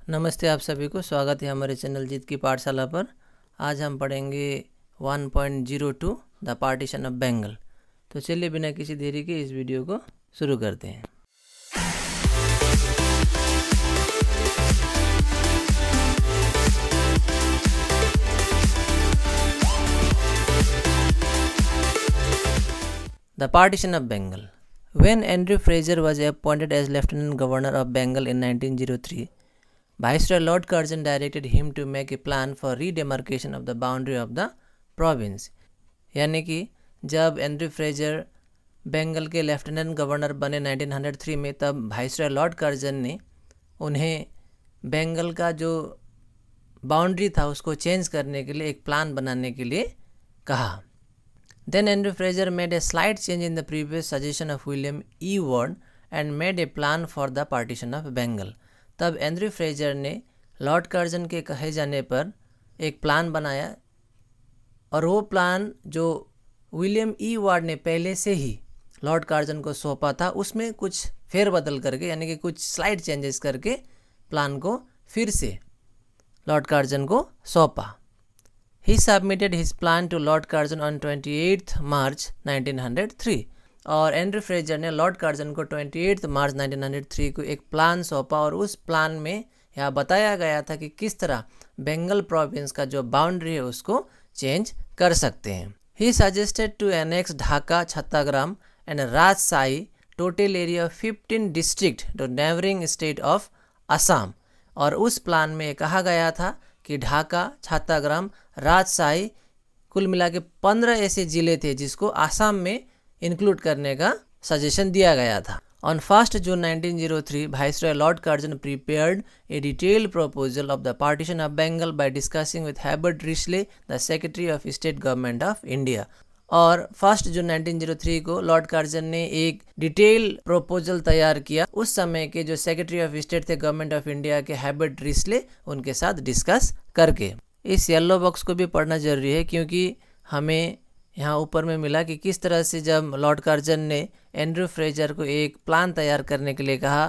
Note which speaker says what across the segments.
Speaker 1: नमस्ते आप सभी को, स्वागत है हमारे चैनल जीत की पाठशाला पर। आज हम पढ़ेंगे 1.02 द पार्टीशन ऑफ बंगाल। तो चलिए बिना किसी देरी के इस वीडियो को शुरू करते हैं। The partition of Bengal. When Andrew Fraser was appointed as Lieutenant Governor of Bengal in 1903, Viceroy Lord Curzon directed him to make a plan for redemarcation of the boundary of the province. यानी कि जब Andrew Fraser Bengal के lieutenant governor बने 1903 में, तब viceroy Lord Curzon ने उन्हें बंगाल का जो बाउंड्री था उसको चेंज करने के लिए एक प्लान बनाने के लिए कहा। Then Andrew Fraser made a slight change in the previous suggestion of William E. Ward and made a plan for the partition of Bengal. तब एंड्रू फ्रेजर ने लॉर्ड कर्जन के कहे जाने पर एक प्लान बनाया और वो प्लान जो विलियम ई वार्ड ने पहले से ही लॉर्ड कर्जन को सौंपा था उसमें कुछ फेरबदल करके, यानी कि कुछ स्लाइड चेंजेस करके प्लान को फिर से लॉर्ड कर्जन को सौंपा। He submitted his plan to Lord Curzon on 28th March 1903 और एंड्रू फ्रेजर ने लॉर्ड कर्जन को 28 मार्च 1903 को एक प्लान सौंपा और उस प्लान में यह बताया गया था कि किस तरह बंगाल प्रोविंस का जो बाउंड्री है उसको चेंज कर सकते हैं। He suggested to annex Dhaka, छत्ताग्राम and राजशाही total area of 15 district to neighboring state of Assam. और उस प्लान में कहा गया था कि ढाका, छत्ताग्राम, राजशाही कुल मिला के 15 ऐसे ज़िले थे जिसको आसाम में इंक्लूड करने का सजेशन दिया गया था। On 1st June 1903, Viceroy Lord Curzon prepared a detailed proposal of the partition of Bengal by discussing with Herbert Risley, the Secretary of State Government of India। और 1 जून 1903 को लॉर्ड कर्जन ने एक detail proposal तैयार किया उस समय के जो सेक्रेटरी ऑफ स्टेट थे गवर्नमेंट ऑफ इंडिया के, हेrbert रिस्ले, उनके साथ डिस्कस करके। इस येलो बॉक्स को भी पढ़ना जरूरी है क्योंकि हमें यहाँ ऊपर में मिला कि किस तरह से जब लॉर्ड कर्जन ने एंड्रू फ्रेजर को एक प्लान तैयार करने के लिए कहा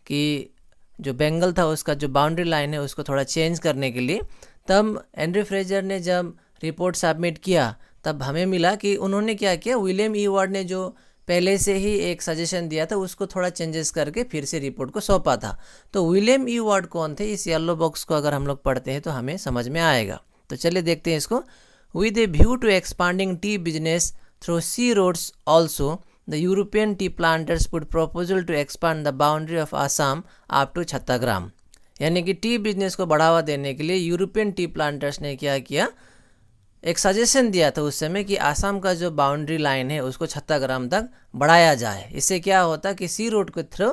Speaker 1: कि जो बंगाल था उसका जो बाउंड्री लाइन है उसको थोड़ा चेंज करने के लिए, तब एंड्रू फ्रेजर ने जब रिपोर्ट सबमिट किया तब हमें मिला कि उन्होंने क्या किया, विलियम ई वार्ड ने जो पहले से ही एक सजेशन दिया था उसको थोड़ा चेंजेस करके फिर से रिपोर्ट को सौंपा था। तो विलियम ई वार्ड कौन थे, इस येलो बॉक्स को अगर हम लोग पढ़ते हैं तो हमें समझ में आएगा। तो चलिए देखते हैं इसको। With a view to expanding tea business through sea roads also the European tea planters put proposal to expand the boundary of Assam up to Chattagram. यानी कि टी बिजनेस को बढ़ावा देने के लिए यूरोपियन टी प्लांटर्स ने क्या किया, एक सजेशन दिया था उस समय कि आसाम का जो बाउंड्री लाइन है उसको छत्ताग्राम तक बढ़ाया जाए। इससे क्या होता कि सी रोड के थ्रू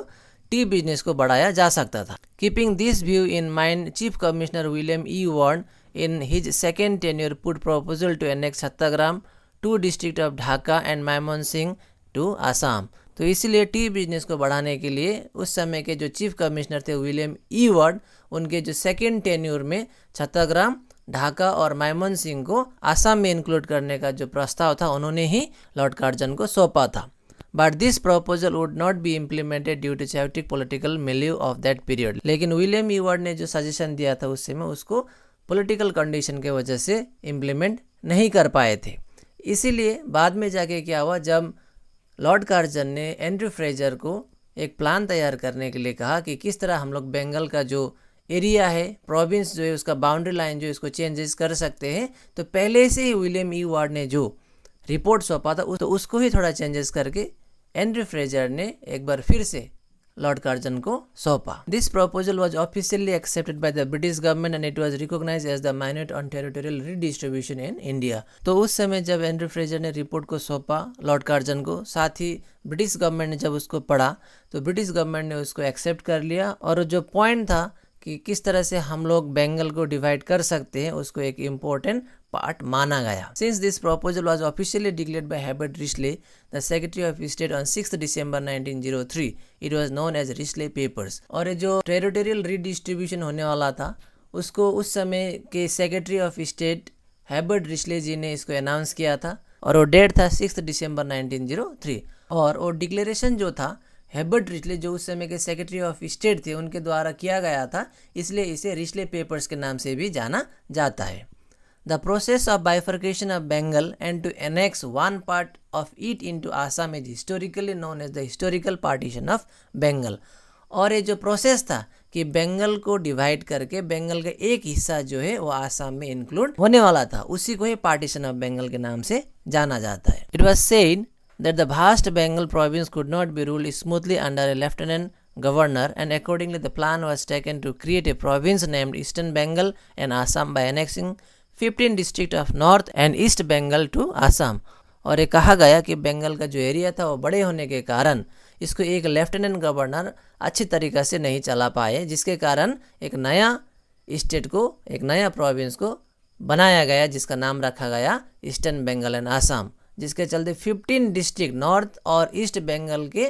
Speaker 1: टी बिजनेस को बढ़ाया जा सकता था। Keeping this view in mind, chief commissioner William E Ward in his second tenure put proposal to annex Chattagram, 2 district of Dhaka and Mymensingh to Assam. तो इसलिए टी बिजनेस को बढ़ाने के लिए उस समय के जो चीफ कमिश्नर थे विलियम ई वार्ड, उनके जो सेकेंड टेन्योर में छत्ताग्राम, ढाका और मायमनसिंह को आसाम में इंक्लूड करने का जो प्रस्ताव था उन्होंने ही लॉर्ड कर्जन को सौंपा था। But this proposal would not be implemented due to chaotic political milieu of that period. लेकिन विलियम ई वार्ड ने जो सजेशन दिया था उस समय उसको पॉलिटिकल कंडीशन के वजह से इम्प्लीमेंट नहीं कर पाए थे। इसीलिए बाद में जाके क्या हुआ, जब लॉर्ड कर्जन ने एंड्रू फ्रेजर को एक प्लान तैयार करने के लिए कहा कि किस तरह हम लोग बंगाल का जो एरिया है, प्रोविंस जो है, उसका बाउंड्री लाइन जो इसको चेंजेस कर सकते हैं, तो पहले से ही विलियम ई वार्ड ने जो रिपोर्ट सौंपा था तो उसको ही थोड़ा चेंजेस करके एंड्रू फ्रेजर ने एक बार फिर से लॉर्ड कर्जन को सौंपा। This proposal was officially accepted by the British government and it was recognised as the minority on territorial redistribution in India. तो उस समय जब एंड्रू फ्रेजर ने रिपोर्ट को सौंपा लॉर्ड कर्जन को, साथ ही ब्रिटिश गवर्नमेंट ने जब उसको पढ़ा तो ब्रिटिश गवर्नमेंट ने उसको एक्सेप्ट कर लिया और जो पॉइंट था कि किस तरह से हम लोग बंगाल को डिवाइड कर सकते हैं उसको एक इम्पोर्टेंट पार्ट माना गया। Since this proposal was officially declared by Herbert Risley, the secretary of state on 6 December 1903, it was known as Risley papers. और जो टेरिटोरियल रीडिस्ट्रीब्यूशन होने वाला था उसको उस समय के सेक्रेटरी ऑफ स्टेट हेrbert रिस्ले जी ने इसको अनाउंस किया था और वो डेट था 6 दिसंबर 1903। और वो डिक्लेरेशन जो था हेबर्ट रिचले जो उस समय के सेक्रेटरी ऑफ स्टेट थे उनके द्वारा किया गया था, इसलिए इसे रिचले पेपर्स के नाम से भी जाना जाता है। The process of bifurcation of Bengal and to annex one part of it into Assam is historically known as the historical partition of Bengal। और ये जो प्रोसेस था कि बंगाल को डिवाइड करके बंगाल का एक हिस्सा जो है वो आसाम में इंक्लूड होने वाला था, उसी को ही पार्टीशन ऑफ बंगाल के नाम से जाना जाता है। It was said that the vast Bengal province could not be ruled smoothly under a lieutenant governor, and accordingly the plan was taken to create a province named Eastern Bengal and Assam by annexing 15 districts of North and East Bengal to Assam। और ये कहा गया कि बंगाल का जो area था वो बड़े होने के कारण इसको एक लेफ्टिनेंट गवर्नर अच्छी तरीक़े से नहीं चला पाए, जिसके कारण एक नया स्टेट को, एक नया प्रोविंस को बनाया गया जिसका नाम रखा गया ईस्टर्न बंगाल एंड आसाम, जिसके चलते 15 डिस्ट्रिक्ट नॉर्थ और ईस्ट बंगाल के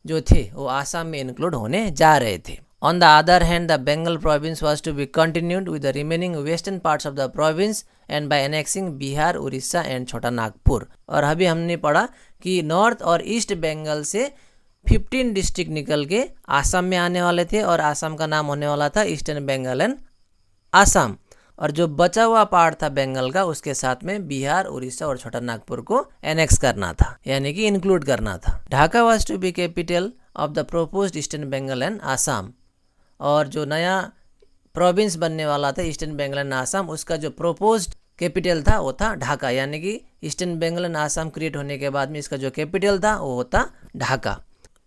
Speaker 1: जो थे वो आसाम में इंक्लूड होने जा रहे थे। On the other hand the Bengal province was to be continued with the remaining western parts of the province and by annexing Bihar, Orissa and Chhota Nagpur. और अभी हमने पढ़ा कि नॉर्थ और ईस्ट बंगाल से 15 डिस्ट्रिक्ट निकल के आसाम में आने वाले थे और आसाम का नाम होने वाला था ईस्टर्न बंगाल एंड आसाम। और जो बचा हुआ पार्ट था बंगाल का उसके साथ में बिहार, उड़ीसा और छोटा नागपुर को एनेक्स करना था, यानी कि इंक्लूड करना था। Dhaka was to be capital of the proposed Eastern Bengal and Assam. और जो नया प्रोविंस बनने वाला था ईस्टर्न बंगाल एंड आसाम, उसका जो प्रोपोज्ड कैपिटल था वो था ढाका, यानी कि Eastern Bengal and Assam create होने के बाद में इसका जो कैपिटल था वो होता Dhaka.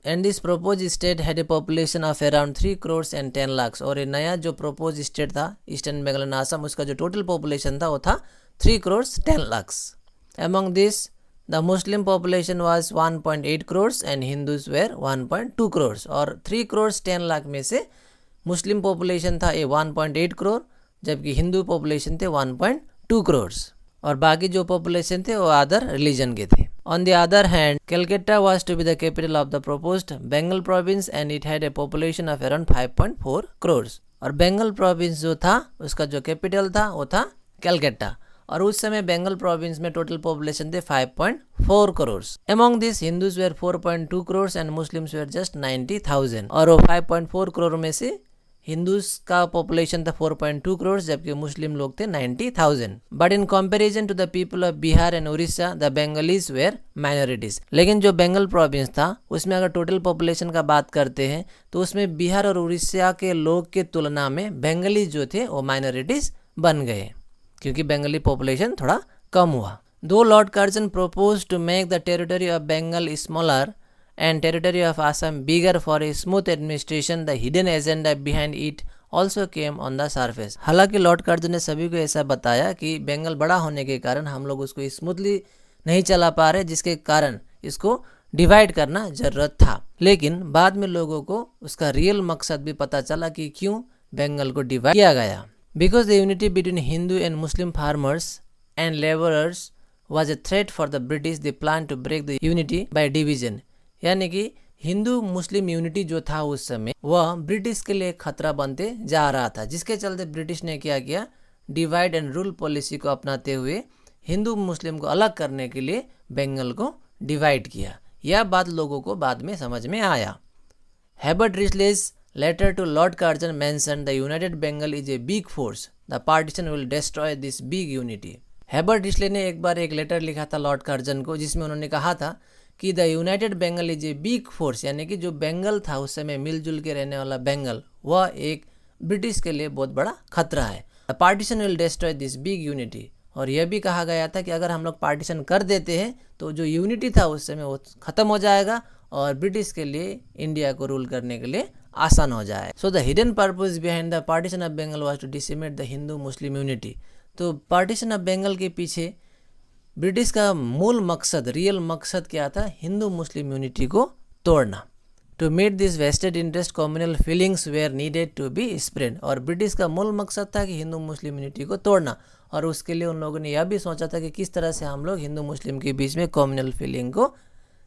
Speaker 1: And this propose state had a population of around 3 crore and 10 lakh. और ये नया जो प्रोपोज स्टेट था ईस्टर्न बंगाल एंड आसाम, उसका जो टोटल पॉपुलेशन था वो था 3 crore 10 lakh. Among this the Muslim population was 1.8 crore and Hindus were 1.2 crore. और 3 करोड़ 10 लाख में से मुस्लिम पॉपुलेशन था ये 1.8 करोड़, जबकि हिंदू पॉपुलेशन थे 1.2 करोड़, और बाकी जो पॉपुलेशन थे वो अदर रिलीजन के थे। On the other hand, Calcutta was to be the capital of the proposed Bengal province and it had a population of around 5.4 crores। और बंगाल प्रोविंस जो था उसका जो कैपिटल था वो था कैलकट्टा, और उस समय बंगाल प्रोविंस में टोटल पॉपुलेशन थे 5.4 crore. Among this, Hindus were 4.2 crores and Muslims were just 90,000। और वो 5.4 करोड़ में से हिंदूज का पॉपुलेशन था 4.2 करोड़, जबकि मुस्लिम लोग थे 90,000। But in comparison to the people of Bihar and Orissa the Bengalis were minorities. लेकिन जो बंगाल प्रोविंस था उसमें अगर टोटल पॉपुलेशन का बात करते हैं तो उसमें बिहार और उड़ीसा के लोग के तुलना में बंगाली जो थे वो माइनॉरिटीज बन गए, क्योंकि बंगाली पॉपुलेशन थोड़ा कम हुआ। दो Lord Curzon propose to make the territory of Bengal smaller and territory of Assam bigger for a smooth administration, the hidden agenda behind it also came on the surface। हालांकि लॉर्ड कर्जन ने सभी को ऐसा बताया कि बंगाल बड़ा होने के कारण हम लोग उसको स्मूथली नहीं चला पा रहे, जिसके कारण इसको डिवाइड करना जरूरत था। लेकिन बाद में लोगों को उसका रियल मकसद भी पता चला कि क्यों बंगाल को डिवाइड किया गया। Because the unity between Hindu and Muslim farmers and labourers was a threat for the British, they plan to break the unity by division. यानी कि हिंदू मुस्लिम यूनिटी जो था उस समय वह ब्रिटिश के लिए खतरा बनते जा रहा था, जिसके चलते ब्रिटिश ने क्या किया, डिवाइड एंड रूल पॉलिसी को अपनाते हुए हिंदू मुस्लिम को अलग करने के लिए बंगाल को डिवाइड किया। यह बात लोगों को बाद में समझ में आया। Herbert Risley's letter to Lord Curzon mentioned the united Bengal is a big force, the partition will destroy this big unity। Herbert Risley ने एक बार एक लेटर लिखा था लॉर्ड कर्जन को, जिसमें उन्होंने कहा था कि the united Bengal is a big force, यानी कि जो बंगाल था उस समय मिलजुल के रहने वाला बंगाल, वह एक ब्रिटिश के लिए बहुत बड़ा खतरा है। The partition will destroy this big unity. और यह भी कहा गया था कि अगर हम लोग पार्टीशन कर देते हैं तो जो यूनिटी था उस समय वो खत्म हो जाएगा और ब्रिटिश के लिए इंडिया को रूल करने के लिए आसान हो जाए। So the hidden purpose behind the partition of Bengal was to decimate the Hindu Muslim unity. तो पार्टीशन ऑफ बंगाल के पीछे ब्रिटिश का मूल मकसद, रियल मकसद क्या था, हिंदू मुस्लिम यूनिटी को तोड़ना। To meet this vested interest communal feelings were needed to be spread. और ब्रिटिश का मूल मकसद था कि हिंदू मुस्लिम यूनिटी को तोड़ना, और उसके लिए उन लोगों ने यह भी सोचा था कि किस तरह से हम लोग हिंदू मुस्लिम के बीच में कम्युनल फीलिंग को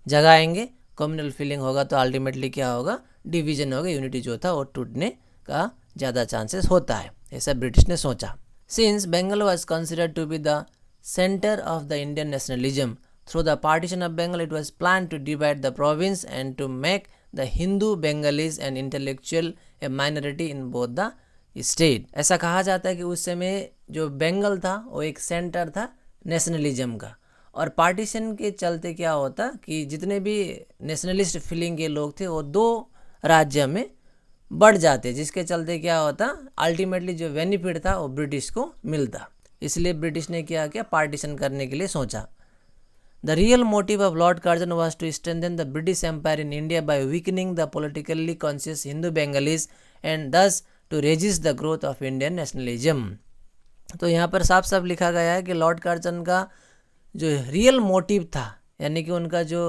Speaker 1: जगाएंगे। कम्युनल फीलिंग होगा तो अल्टीमेटली क्या होगा, डिवीजन होगा, यूनिटी जो था वो टूटने का ज़्यादा चांसेस होता है, ऐसा ब्रिटिश ने सोचा। Since Bengal was considered to be the center of the Indian nationalism, through the partition of Bengal it was planned to divide the province and to make the Hindu Bengalis and intellectual a minority in both the state. ऐसा कहा जाता है कि उस समय जो बंगाल था वो एक सेंटर था नेशनलिज्म का, और पार्टीशन के चलते क्या होता कि जितने भी नेशनलिस्ट फीलिंग के लोग थे वो दो राज्य में बढ़ जाते, जिसके चलते क्या होता अल्टीमेटली जो बेनिफिट था वो ब्रिटिश को मिलता। इसलिए ब्रिटिश ने क्या किया, पार्टीशन करने के लिए सोचा। The real motive of Lord Curzon was to strengthen the British Empire in India by weakening the politically conscious Hindu Bengalis and thus to resist the growth of Indian nationalism। तो यहाँ पर साफ साफ लिखा गया है कि लॉर्ड कर्जन का जो रियल मोटिव था, यानी कि उनका जो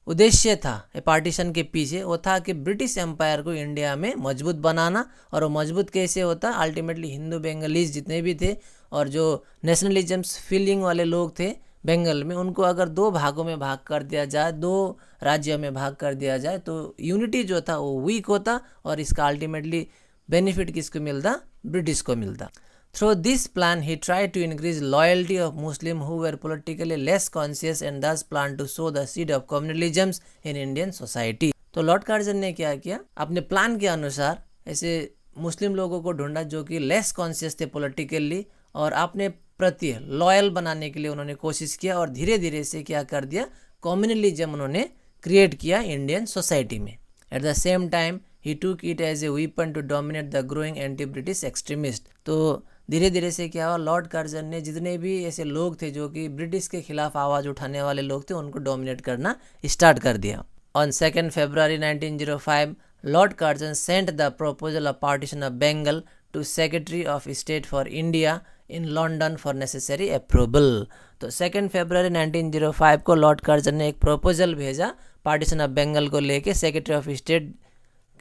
Speaker 1: उद्देश्य था पार्टीशन के पीछे, वो था कि ब्रिटिश एम्पायर को इंडिया में मजबूत बनाना। और वो मजबूत कैसे होता, अल्टीमेटली हिंदू बेंगलीज जितने भी थे और जो नेशनलिज्म्स फीलिंग वाले लोग थे बंगाल में, उनको अगर दो भागों में भाग कर दिया जाए, दो राज्यों में भाग कर दिया जाए, तो यूनिटी जो था वो वीक होता और इसका अल्टीमेटली बेनिफिट किसको मिलता, ब्रिटिश को मिलता। Through this plan he try to increase loyalty of Muslim who were politically less conscious and thus plan to sow the seed of communalism in Indian society. तो Lord Curzon ने क्या किया, अपने plan के अनुसार ऐसे मुस्लिम लोगों को ढूंढा जो कि लेस कॉन्शियस थे पॉलिटिकली, और अपने प्रति लॉयल बनाने के लिए उन्होंने कोशिश किया, और धीरे धीरे से क्या कर दिया, कम्युनलिज्म उन्होंने क्रिएट किया इंडियन सोसाइटी में। एट द सेम टाइम ही took it as a weapon to dominate the growing anti British extremist. तो धीरे धीरे से क्या हुआ, लॉर्ड कर्जन ने जितने भी ऐसे लोग थे जो कि ब्रिटिश के खिलाफ आवाज़ उठाने वाले लोग थे, उनको डोमिनेट करना स्टार्ट कर दिया। On 2 February 1905 Lord Curzon sent the proposal of partition of Bengal to Secretary of state for India in London for necessary approval. तो 2 फरवरी 1905 को लॉर्ड कर्जन ने एक प्रपोजल भेजा पार्टीशन ऑफ बंगाल को लेके सेक्रेटरी ऑफ स्टेट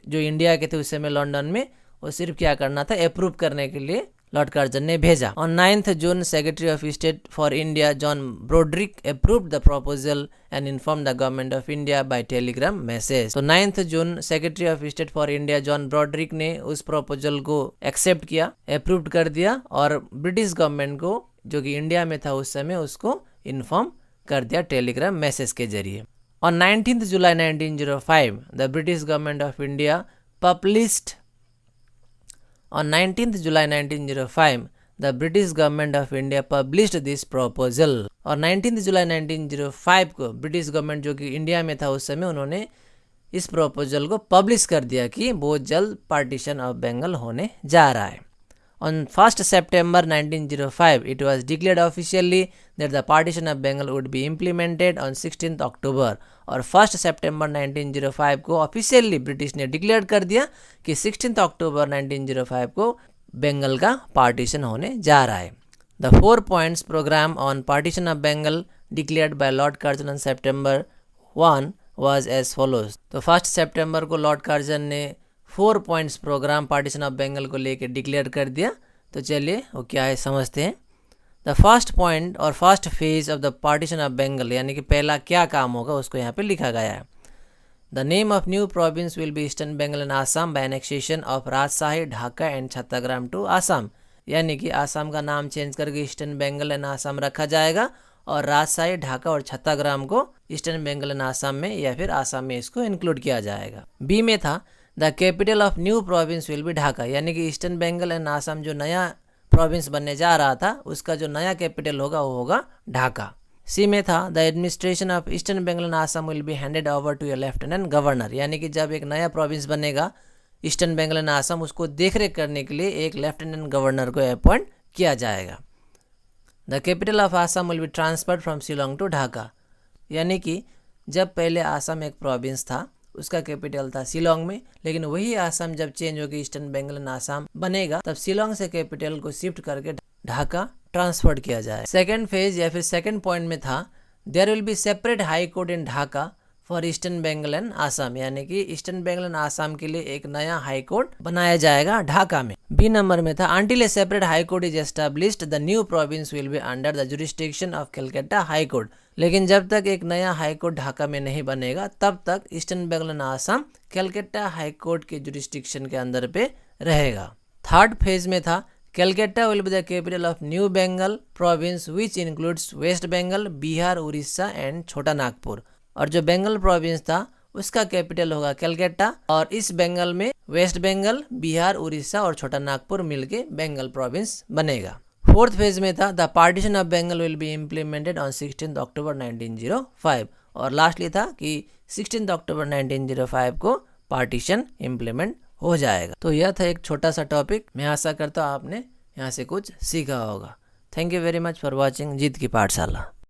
Speaker 1: जो इंडिया के थे उस समय लंदन में, वो सिर्फ क्या करना था, अप्रूव करने के लिए लॉर्ड कर्जन ने भेजा। On 9 June secretary of state for India John Brodrick approved the proposal and inform the government of India by telegram message. तो 9 June secretary of state for India John Brodrick ने उस proposal को accept किया, approved कर दिया, और British government को जो कि इंडिया में था उस समय उसको इन्फॉर्म कर दिया टेलीग्राम मैसेज के जरिए। On 19 July 1905 the British government of India published On 19th July 1905, the British government of India published this proposal। और 19th जुलाई 1905 को ब्रिटिश गवर्नमेंट जो कि इंडिया में था उस समय, उन्होंने इस प्रपोजल को पब्लिश कर दिया कि बहुत जल्द पार्टीशन ऑफ बंगाल होने जा रहा है। On 1st September 1905, it was declared officially that the partition of Bengal would be implemented on 16th October। और 1 सितंबर 1905 को ऑफिशियली ब्रिटिश ने डिक्लेयर कर दिया कि 16 अक्टूबर 1905 को बंगाल का पार्टीशन होने जा रहा है। The 4 points programme on partition of Bengal declared by Lord Curzon on September 1 was as follows. तो 1 सितंबर को लॉर्ड कर्जन ने 4 points programme partition of Bengal को लेकर डिक्लेयर कर दिया। तो चलिए वो क्या है समझते हैं। द फर्स्ट पॉइंट और first phase of the partition of Bengal, यानी कि पहला क्या काम होगा उसको यहाँ पे लिखा गया है। The name of new province will be Eastern Bengal and Assam by annexation of Rajshahi, Dhaka and Chattogram to Assam. यानी कि आसाम का नाम चेंज करके ईस्टर्न बंगाल एंड आसाम रखा जाएगा, और राजशाही, ढाका और छत्ताग्राम को ईस्टर्न बंगाल एंड आसाम में या फिर आसाम में इसको इंक्लूड किया जाएगा। बी में था the capital of new province will B Dhaka, यानी कि ईस्टर्न बंगाल एंड आसाम जो नया प्रोविंस बनने जा रहा था उसका जो नया कैपिटल होगा वो होगा ढाका। सी में था the administration of Eastern Bengal and Assam will be handed over to a lieutenant governor, यानी कि जब एक नया प्रोविंस बनेगा ईस्टर्न बंगाल एंड आसाम, उसको देखरेख करने के लिए एक लेफ्टिनेंट गवर्नर को अपॉइंट किया जाएगा। The capital of Assam will be transferred from Shillong to Dhaka, यानी कि जब पहले आसाम एक प्रोविंस था उसका कैपिटल था शिलोंग में, लेकिन वही आसाम जब चेंज होकर ईस्टर्न बंगाल एंड आसाम बनेगा तब शिलोंग से कैपिटल को शिफ्ट करके ढाका ट्रांसफर किया जाए। सेकंड फेज या फिर सेकंड पॉइंट में था there will be separate high court in Dhaka for Eastern Bengal and Assam, यानी कि ईस्टर्न बंगाल एंड आसाम के लिए एक नया हाई कोर्ट बनाया जाएगा ढाका में। बी नंबर में था until A separate high court is established the new province will be under the jurisdiction of Calcutta high court, लेकिन जब तक एक नया हाई कोर्ट ढाका में नहीं बनेगा तब तक Eastern Bengal and Assam Calcutta high court के जुरिस्डिक्शन के अंदर पे रहेगा। थर्ड फेज में था Calcutta will be the capital of new Bengal province which includes West Bengal, Bihar, Orissa and Chhota Nagpur. और जो बंगाल प्रोविंस था उसका कैपिटल होगा कलकत्ता। और इस बंगाल में वेस्ट बंगाल, बिहार, उड़ीसा और छोटा नागपुर मिलके बंगाल प्रोविंस बनेगा। फोर्थ फेज में था the partition of Bengal will be implemented on 16 October 1905। और लास्टली था कि 16 अक्टूबर 1905 को पार्टीशन इम्प्लीमेंट हो जाएगा। तो यह था एक छोटा सा टॉपिक। मैं आशा करता हूँ आपने यहाँ से कुछ सीखा होगा। Thank you very much for watching Jeet की पाठशाला।